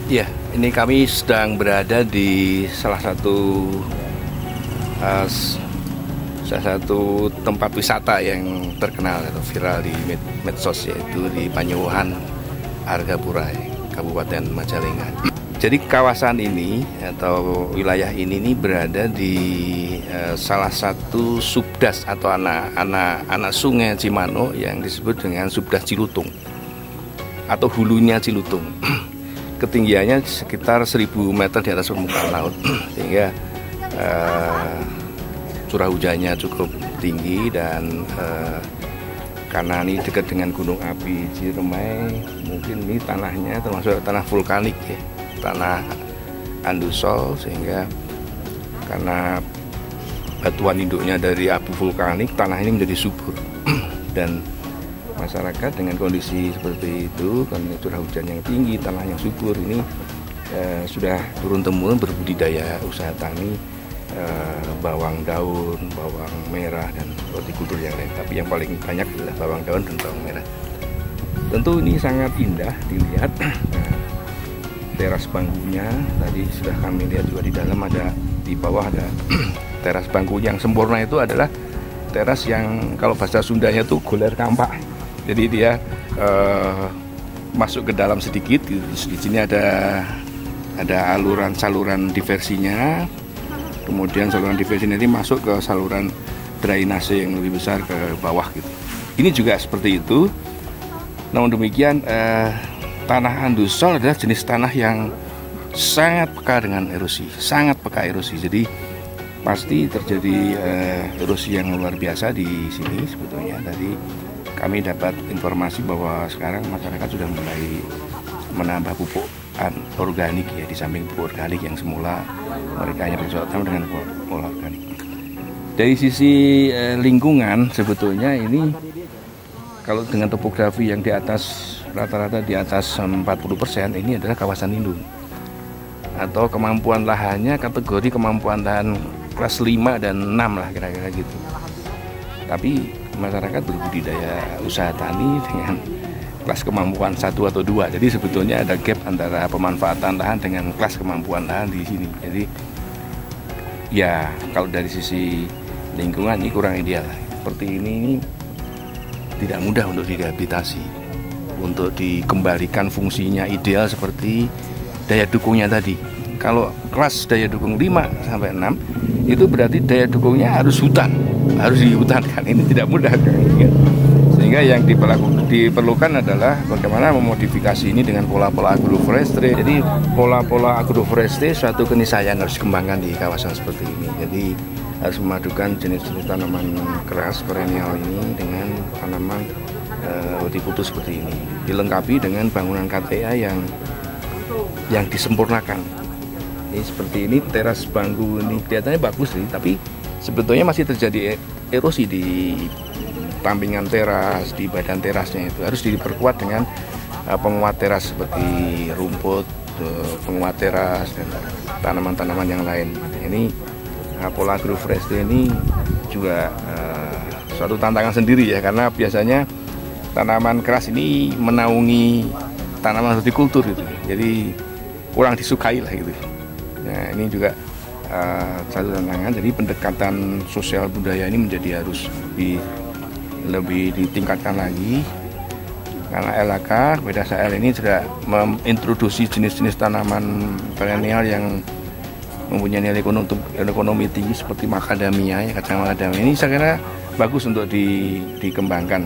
Ya, ini kami sedang berada di uh, salah satu tempat wisata yang terkenal atau viral di medsos, yaitu di Panyuwuhan, Argapura, Kabupaten Majalengka. Jadi kawasan ini atau wilayah ini berada di salah satu subdas atau anak sungai Cimano yang disebut dengan subdas Cilutung atau hulunya Cilutung. Ketinggiannya sekitar 1000 meter di atas permukaan laut, sehingga curah hujannya cukup tinggi. Dan karena ini dekat dengan gunung api Ciremai, mungkin ini tanahnya termasuk tanah vulkanik ya, tanah andusol, sehingga karena batuan induknya dari abu vulkanik, tanah ini menjadi subur. Dan masyarakat dengan kondisi seperti itu, karena curah hujan yang tinggi, tanah yang subur, ini sudah turun-temurun berbudidaya usaha tani bawang daun, bawang merah, dan hortikultur yang lain. Tapi yang paling banyak adalah bawang daun dan bawang merah. Tentu ini sangat indah dilihat. Teras bangkunya tadi sudah kami lihat juga, di dalam ada, di bawah ada teras bangku yang sempurna. Itu adalah teras yang kalau bahasa Sundanya itu goler kampak. Jadi dia masuk ke dalam sedikit. Di sini ada aluran saluran diversinya. Kemudian saluran diversi ini masuk ke saluran drainase yang lebih besar ke bawah gitu. Ini juga seperti itu. Namun demikian tanah andusol adalah jenis tanah yang sangat peka dengan erosi, sangat peka erosi. Jadi pasti terjadi erosi yang luar biasa di sini sebetulnya. Tadi kami dapat informasi bahwa sekarang masyarakat sudah mulai menambah pupuk organik ya, di samping pupuk organik yang semula mereka hanya bercocok tanam dengan pupuk organik. Dari sisi lingkungan sebetulnya ini kalau dengan topografi yang di atas rata-rata di atas 40%, ini adalah kawasan lindung atau kemampuan lahannya kategori kemampuan lahan kelas 5 dan 6 lah kira-kira gitu. Tapi masyarakat berbudidaya usaha tani dengan kelas kemampuan 1 atau 2. Jadi sebetulnya ada gap antara pemanfaatan lahan dengan kelas kemampuan lahan di sini. Jadi ya kalau dari sisi lingkungan ini kurang ideal. Seperti ini tidak mudah untuk direhabilitasi, untuk dikembalikan fungsinya ideal seperti daya dukungnya tadi. Kalau kelas daya dukung 5 sampai 6 itu berarti daya dukungnya harus hutan, harus dihutankan. Ini tidak mudah kan? Sehingga yang diperlukan adalah bagaimana memodifikasi ini dengan pola-pola agroforestry. Jadi pola-pola agroforestry suatu keniscayaan harus dikembangkan di kawasan seperti ini. Jadi harus memadukan jenis-jenis tanaman keras perennial ini dengan tanaman hortikultur seperti ini, dilengkapi dengan bangunan KTA yang disempurnakan. Ini seperti ini, teras bangku ini kelihatannya bagus nih, tapi sebetulnya masih terjadi erosi di tampingan teras, di badan terasnya. Itu harus diperkuat dengan penguat teras seperti rumput, penguat teras, dan tanaman-tanaman yang lain. Ini pola agroforestry ini juga suatu tantangan sendiri ya, karena biasanya tanaman keras ini menaungi tanaman hortikultur gitu. Jadi kurang disukai lah gitu. Nah, ini juga satu tantangan. Jadi pendekatan sosial budaya ini menjadi harus lebih ditingkatkan lagi, karena LHK Beda SL ini sudah mengintroduksi jenis-jenis tanaman perennial yang mempunyai nilai ekonomi tinggi seperti macadamia, ya, kacang macadamia ini saya kira bagus untuk dikembangkan.